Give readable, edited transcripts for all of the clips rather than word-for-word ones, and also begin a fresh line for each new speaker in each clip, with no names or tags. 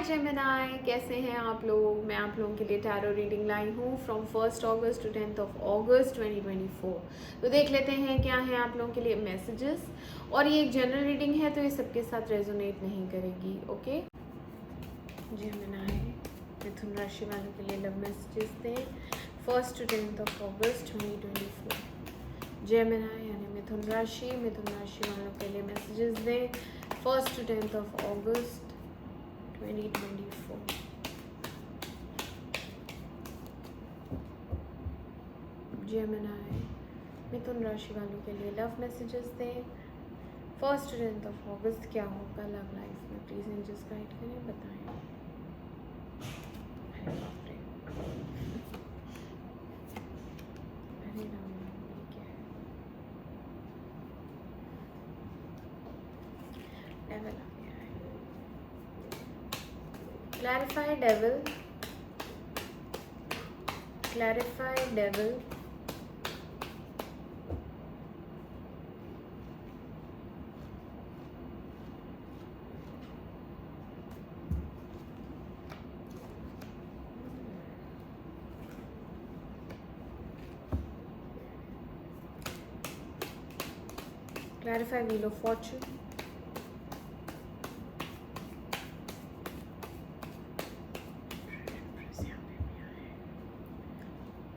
Gemini, कैसे हैं आप लोग। मैं आप लोगों के लिए टैरो रीडिंग लाई हूँ फ्रॉम 1 अगस्त टू 10 अगस्त 2024। तो देख लेते हैं क्या है आप लोगों के लिए मैसेजेस। और ये एक जनरल रीडिंग है तो ये सबके साथ रेजोनेट नहीं करेगी। ओके जेमिनी, मिथुन राशि वालों के लिए लव मैसेजेस दें 1 टू 10 अगस्त 2024। जेमिनी यानी मिथुन राशि वालों के लिए मैसेजेस दें 1 टू 10 अगस्त 2024। जेमिनी, मिथुन राशि वालों के लिए लव मैसेजेस दें 1 टू 10 अगस्त। क्या होगा लव लाइफ में, प्लीज एंजल्स गाइड करें, बताएं। अरे बाप रे, अरे राम राम, ये क्या है। डेविल आ गया है। Clarify devil, clarify devil, clarify wheel of fortune,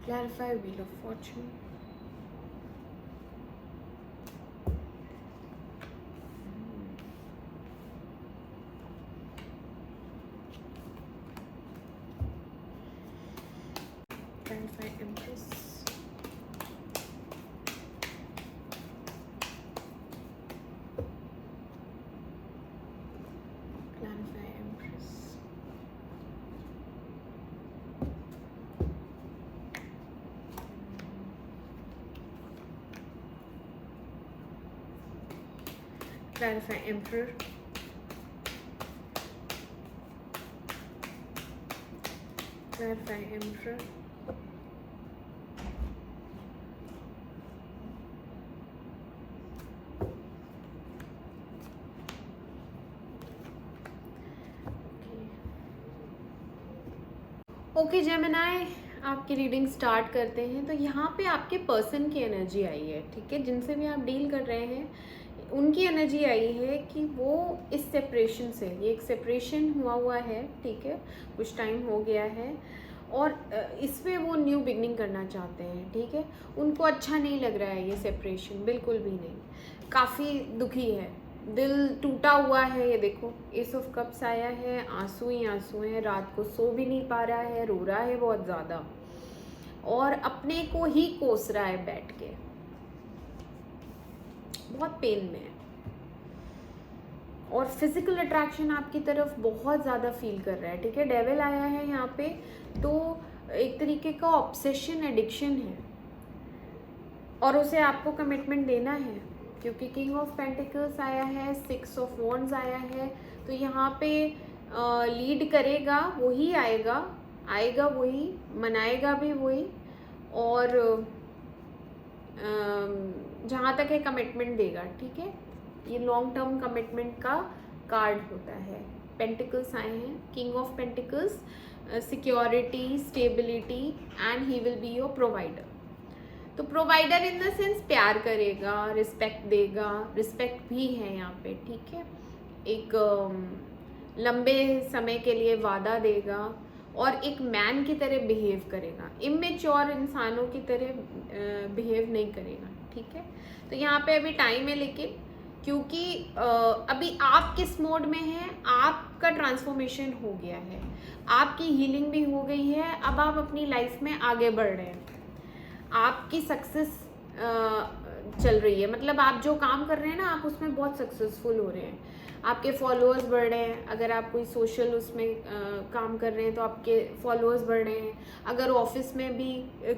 clarify wheel of fortune, clarify empress, clarify empress, clarify emperor, clarify emperor, okay Gemini, आपकी रीडिंग स्टार्ट करते हैं। तो यहाँ पे आपके पर्सन की एनर्जी आई है, ठीक है। जिनसे भी आप डील कर रहे हैं उनकी एनर्जी आई है कि वो इस सेपरेशन से, ये एक सेपरेशन हुआ है, ठीक है, कुछ टाइम हो गया है और इसमें वो न्यू बिगनिंग करना चाहते हैं, ठीक है। उनको अच्छा नहीं लग रहा है ये सेपरेशन, बिल्कुल भी नहीं, काफ़ी दुखी है, दिल टूटा हुआ है। ये देखो एस ऑफ कप्स आया है, आंसू ही आंसू हैं, रात को सो भी नहीं पा रहा है, रो रहा है बहुत ज़्यादा और अपने को ही कोस रहा है बैठ के, बहुत पेन में है। और फिजिकल अट्रैक्शन आपकी तरफ बहुत ज़्यादा फील कर रहा है, ठीक है। डेविल आया है यहाँ पे, तो एक तरीके का ऑब्सेशन, एडिक्शन है और उसे आपको कमिटमेंट देना है क्योंकि किंग ऑफ पेंटिकल्स आया है, 6 ऑफ वॉन्ड्स आया है। तो यहाँ पे लीड करेगा वही, आएगा वही, मनाएगा भी वही और जहाँ तक है कमिटमेंट देगा, ठीक है। ये लॉन्ग टर्म कमिटमेंट का कार्ड होता है। पेंटिकल्स आए हैं, king of pentacles, security, stability and he will be your provider. तो प्रोवाइडर इन द सेंस प्यार करेगा, रिस्पेक्ट देगा, रिस्पेक्ट भी है यहाँ पे, ठीक है। एक लंबे समय के लिए वादा देगा और एक मैन की तरह बिहेव करेगा, इमेच्योर इंसानों की तरह बिहेव नहीं करेगा, ठीक है। तो यहाँ पे अभी टाइम है, लेकिन क्योंकि अभी आप किस मोड में हैं, आपका ट्रांसफॉर्मेशन हो गया है, आपकी हीलिंग भी हो गई है, अब आप अपनी लाइफ में आगे बढ़ रहे हैं, आपकी सक्सेस चल रही है। मतलब आप जो काम कर रहे हैं ना, आप उसमें बहुत सक्सेसफुल हो रहे हैं, आपके फॉलोअर्स बढ़ रहे हैं। अगर आप कोई सोशल उसमें काम कर रहे हैं तो आपके फॉलोअर्स बढ़ रहे हैं। अगर ऑफिस में भी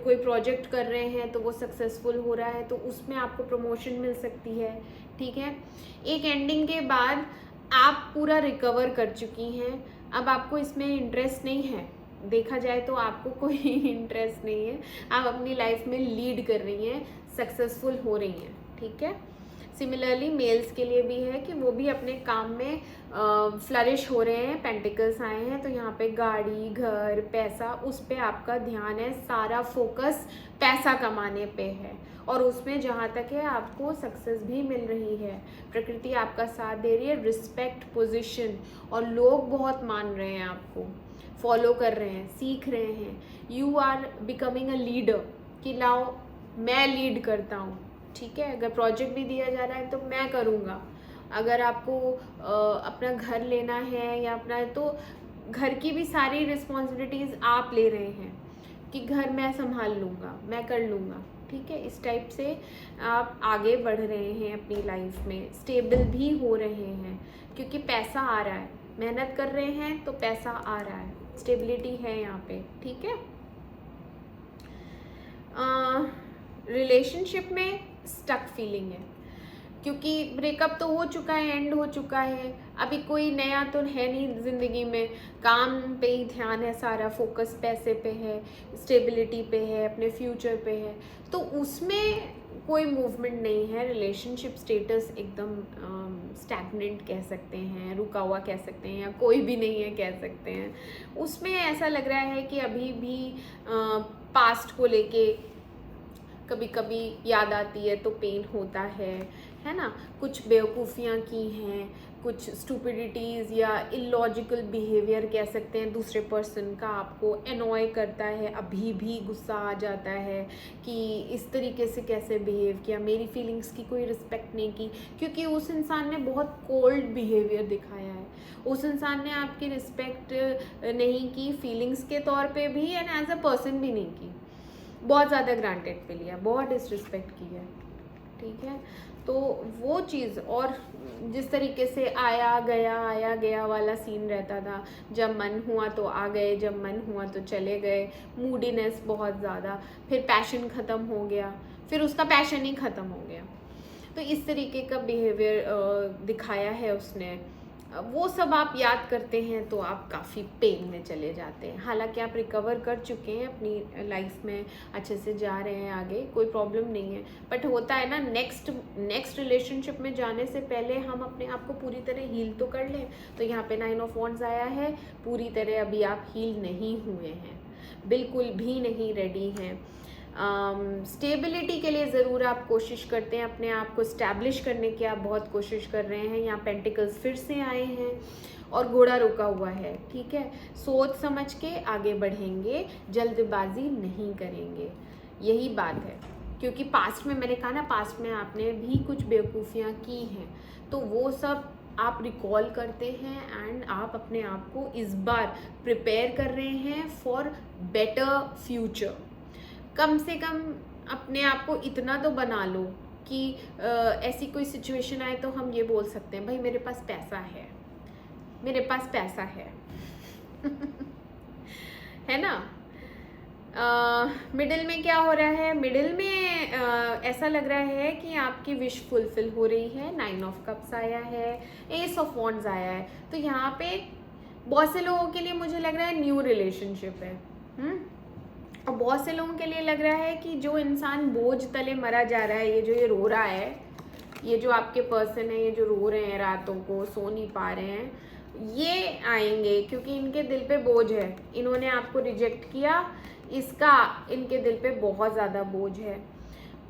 कोई प्रोजेक्ट कर रहे हैं तो वो सक्सेसफुल हो रहा है, तो उसमें आपको प्रमोशन मिल सकती है, ठीक है। एक एंडिंग के बाद आप पूरा रिकवर कर चुकी हैं, अब आपको इसमें इंटरेस्ट नहीं है, देखा जाए तो आपको कोई इंटरेस्ट नहीं है, आप अपनी लाइफ में लीड कर रही हैं, सक्सेसफुल हो रही हैं, ठीक है। सिमिलरली मेल्स के लिए भी है कि वो भी अपने काम में फ्लरिश हो रहे हैं, पेंटिकल्स आए हैं, तो यहाँ पे गाड़ी, घर, पैसा, उस पे आपका ध्यान है, सारा फोकस पैसा कमाने पे है और उसमें जहाँ तक है आपको सक्सेस भी मिल रही है, प्रकृति आपका साथ दे रही है, रिस्पेक्ट, पोजीशन, और लोग बहुत मान रहे हैं आपको, फॉलो कर रहे हैं, सीख रहे हैं। You are becoming a leader कि लाओ मैं लीड करता हूँ, ठीक है। अगर प्रोजेक्ट भी दिया जा रहा है तो मैं करूँगा, अगर आपको अपना घर लेना है या अपना, तो घर की भी सारी रिस्पॉन्सिबिलिटीज़ आप ले रहे हैं कि घर मैं संभाल लूँगा, मैं कर लूँगा, ठीक है। इस टाइप से आप आगे बढ़ रहे हैं अपनी लाइफ में, स्टेबल भी हो रहे हैं क्योंकि पैसा आ रहा है, मेहनत कर रहे हैं तो पैसा आ रहा है, स्टेबिलिटी है यहाँ पे, ठीक है। रिलेशनशिप में स्टक फीलिंग है क्योंकि ब्रेकअप तो हो चुका है, एंड हो चुका है, अभी कोई नया तो है नहीं ज़िंदगी में, काम पे ही ध्यान है, सारा फोकस पैसे पे है, स्टेबिलिटी पे है, अपने फ्यूचर पे है, तो उसमें कोई मूवमेंट नहीं है। रिलेशनशिप स्टेटस एकदम स्टैग्नेंट कह सकते हैं, रुका हुआ कह सकते हैं, या कोई भी नहीं है कह सकते हैं। उसमें ऐसा लग रहा है कि अभी भी पास्ट को लेके कभी कभी याद आती है तो पेन होता है ना। कुछ बेवकूफ़ियाँ की हैं, कुछ स्टूपिडिटीज़ या इलॉजिकल बिहेवियर कह सकते हैं दूसरे पर्सन का, आपको एनॉय करता है, अभी भी गुस्सा आ जाता है कि इस तरीके से कैसे बिहेव किया, मेरी फीलिंग्स की कोई रिस्पेक्ट नहीं की, क्योंकि उस इंसान ने बहुत कोल्ड बिहेवियर दिखाया है, उस इंसान ने आपकी रिस्पेक्ट नहीं की, फीलिंग्स के तौर पे भी एंड एज अ पर्सन भी नहीं की, बहुत ज़्यादा ग्रांटेड पे लिया, बहुत डिसरिस्पेक्ट की है, ठीक है। तो वो चीज़, और जिस तरीके से आया गया वाला सीन रहता था, जब मन हुआ तो आ गए, जब मन हुआ तो चले गए, मूडीनेस बहुत ज़्यादा, फिर पैशन ख़त्म हो गया, फिर उसका पैशन ही ख़त्म हो गया, तो इस तरीके का बिहेवियर दिखाया है उसने। वो सब आप याद करते हैं तो आप काफ़ी पेन में चले जाते हैं। हालांकि आप रिकवर कर चुके हैं, अपनी लाइफ में अच्छे से जा रहे हैं आगे, कोई प्रॉब्लम नहीं है, बट होता है ना नेक्स्ट रिलेशनशिप में जाने से पहले हम अपने आप को पूरी तरह हील तो कर लें। तो यहाँ पे 9 ऑफ वॉन्ड्स आया है, पूरी तरह अभी आप हील नहीं हुए हैं, बिल्कुल भी नहीं रेडी हैं। स्टेबिलिटी के लिए ज़रूर आप कोशिश करते हैं, अपने आप को स्टैब्लिश करने की आप बहुत कोशिश कर रहे हैं। यहाँ पेंटिकल्स फिर से आए हैं और घोड़ा रुका हुआ है, ठीक है। सोच समझ के आगे बढ़ेंगे, जल्दबाजी नहीं करेंगे, यही बात है। क्योंकि पास्ट में मैंने कहा ना, पास्ट में आपने भी कुछ बेवकूफ़ियाँ की हैं, तो वो सब आप रिकॉल करते हैं एंड आप अपने आप को इस बार प्रिपेयर कर रहे हैं फॉर बेटर फ्यूचर। कम से कम अपने आप को इतना तो बना लो कि ऐसी कोई सिचुएशन आए तो हम ये बोल सकते हैं, भाई मेरे पास पैसा है, मेरे पास पैसा है है ना। मिडिल में क्या हो रहा है, मिडिल में ऐसा लग रहा है कि आपकी विश फुलफिल हो रही है। 9 ऑफ कप्स आया है, एस ऑफ वॉन्ड्स आया है, तो यहाँ पे बहुत से लोगों के लिए मुझे लग रहा है न्यू रिलेशनशिप है, और बहुत से लोगों के लिए लग रहा है कि जो इंसान बोझ तले मरा जा रहा है, ये रो रहा है, ये जो आपके पर्सन है, ये जो रो रहे हैं रातों को, सो नहीं पा रहे हैं, ये आएंगे क्योंकि इनके दिल पे बोझ है, इन्होंने आपको रिजेक्ट किया, इसका इनके दिल पे बहुत ज़्यादा बोझ है,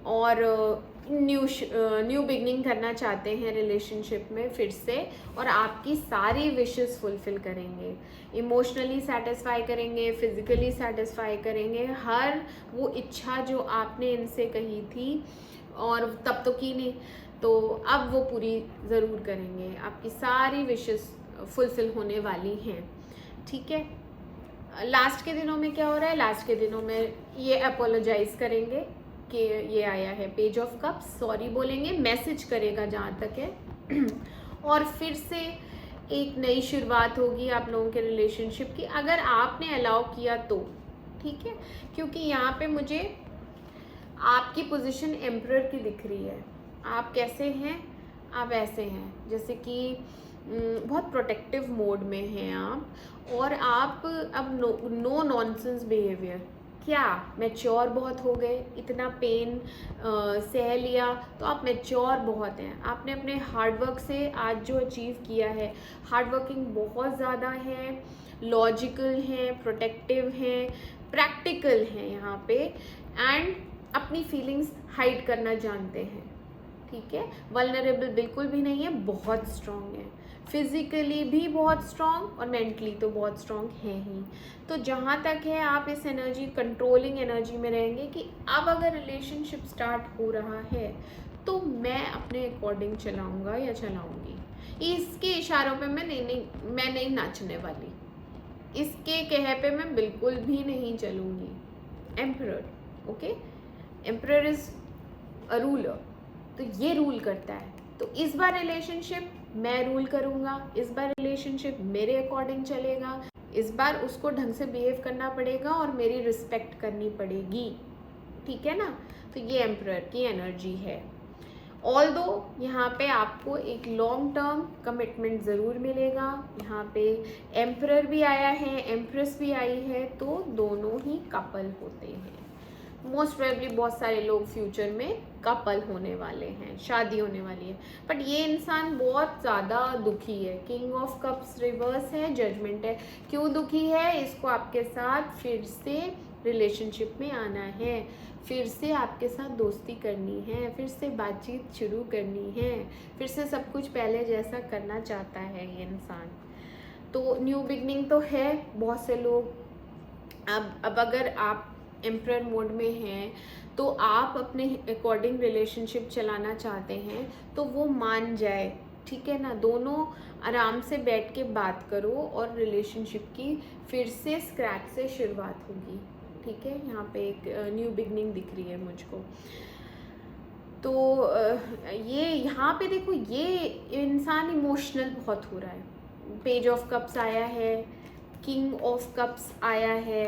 और न्यू बिगनिंग करना चाहते हैं रिलेशनशिप में फिर से, और आपकी सारी विशेस फुलफिल करेंगे, इमोशनली सेटिस्फाई करेंगे, फिजिकली सेटिस्फाई करेंगे, हर वो इच्छा जो आपने इनसे कही थी और तब तो की नहीं, तो अब वो पूरी ज़रूर करेंगे, आपकी सारी विशेस फुलफिल होने वाली हैं, ठीक है। लास्ट के दिनों में क्या हो रहा है, लास्ट के दिनों में ये अपोलोजाइज़ करेंगे कि ये आया है पेज ऑफ कप्स, सॉरी बोलेंगे, मैसेज करेगा जहाँ तक है और फिर से एक नई शुरुआत होगी आप लोगों के रिलेशनशिप की, अगर आपने अलाउ किया तो, ठीक है। क्योंकि यहाँ पे मुझे आपकी पोजीशन एम्परर की दिख रही है, आप कैसे हैं, आप ऐसे हैं जैसे कि बहुत प्रोटेक्टिव मोड में हैं आप, और आप अब नो नॉनसेंस बिहेवियर, क्या मैच्योर बहुत हो गए, इतना पेन सह लिया तो आप मैच्योर बहुत हैं। आपने अपने हार्डवर्क से आज जो अचीव किया है, हार्डवर्किंग बहुत ज़्यादा है, लॉजिकल हैं, प्रोटेक्टिव हैं, प्रैक्टिकल हैं यहाँ पे, एंड अपनी फीलिंग्स हाइड करना जानते हैं, ठीक है। वल्नरेबल बिल्कुल भी नहीं है, बहुत स्ट्रॉन्ग है, फिजिकली भी बहुत स्ट्रॉन्ग और मेंटली तो बहुत स्ट्रॉन्ग है ही। तो जहाँ तक है आप इस एनर्जी, कंट्रोलिंग एनर्जी में रहेंगे कि अब अगर रिलेशनशिप स्टार्ट हो रहा है तो मैं अपने अकॉर्डिंग चलाऊँगा या चलाऊँगी। इसके इशारों पे मैं नहीं नाचने वाली, इसके कहे पे मैं बिल्कुल भी नहीं चलूँगी। Emperor, okay, emperor is a ruler, तो ये रूल करता है। तो इस बार रिलेशनशिप मैं रूल करूँगा, इस बार रिलेशनशिप मेरे अकॉर्डिंग चलेगा, इस बार उसको ढंग से बिहेव करना पड़ेगा और मेरी रिस्पेक्ट करनी पड़ेगी, ठीक है ना। तो ये एम्परर की एनर्जी है। ऑल्दो यहाँ पे आपको एक लॉन्ग टर्म कमिटमेंट ज़रूर मिलेगा। यहाँ पे एम्परर भी आया है, एम्प्रेस भी आई है, तो दोनों ही कपल होते हैं। मोस्ट प्रोबेबली बहुत सारे लोग फ्यूचर में कपल होने वाले हैं, शादी होने वाली है। बट ये इंसान बहुत ज़्यादा दुखी है, किंग ऑफ कप्स रिवर्स है, जजमेंट है। क्यों दुखी है? इसको आपके साथ फिर से रिलेशनशिप में आना है, फिर से आपके साथ दोस्ती करनी है, फिर से बातचीत शुरू करनी है, फिर से सब कुछ पहले जैसा करना चाहता है ये इंसान। तो न्यू बिगनिंग तो है। बहुत से लोग अब अगर आप एम्परर मोड में हैं तो आप अपने अकॉर्डिंग रिलेशनशिप चलाना चाहते हैं तो वो मान जाए, ठीक है ना। दोनों आराम से बैठ के बात करो और रिलेशनशिप की फिर से स्क्रैच से शुरुआत होगी, ठीक है। यहाँ पे एक न्यू बिगनिंग दिख रही है मुझको। तो ये यहाँ पे देखो, ये इंसान इमोशनल बहुत हो रहा है। पेज ऑफ कप्स आया है, किंग ऑफ कप्स आया है,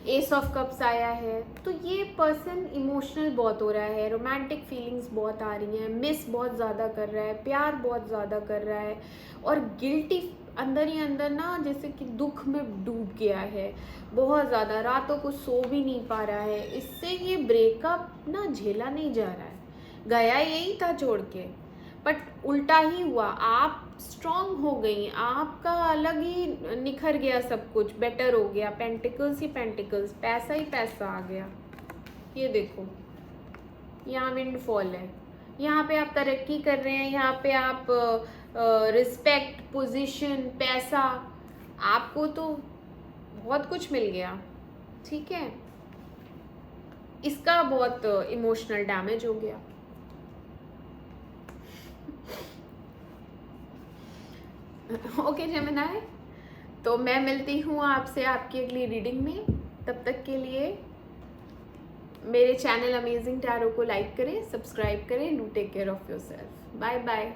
एस ऑफ कप्स आया है। तो ये पर्सन इमोशनल बहुत हो रहा है, रोमांटिक फीलिंग्स बहुत आ रही हैं, मिस बहुत ज़्यादा कर रहा है, प्यार बहुत ज़्यादा कर रहा है, और गिल्टी अंदर ही अंदर ना जैसे कि दुख में डूब गया है बहुत ज़्यादा, रातों को सो भी नहीं पा रहा है। इससे ये ब्रेकअप ना झेला नहीं जा रहा है, गया यही था छोड़ के, बट उल्टा ही हुआ। आप स्ट्रॉन्ग हो गई, आपका अलग ही निखर गया, सब कुछ बेटर हो गया, पेंटिकल्स ही पेंटिकल्स, पैसा ही पैसा आ गया। ये देखो यहाँ विंडफॉल है, यहाँ पे आप तरक्की कर रहे हैं, यहाँ पे आप रिस्पेक्ट, पोजीशन, पैसा, आपको तो बहुत कुछ मिल गया, ठीक है। इसका बहुत इमोशनल डैमेज हो गया। ओके जेमिनी, तो मैं मिलती हूँ आपसे आपकी अगली रीडिंग में। तब तक के लिए मेरे चैनल अमेजिंग टैरो को लाइक करें, सब्सक्राइब करें। Do take care of yourself. Bye bye.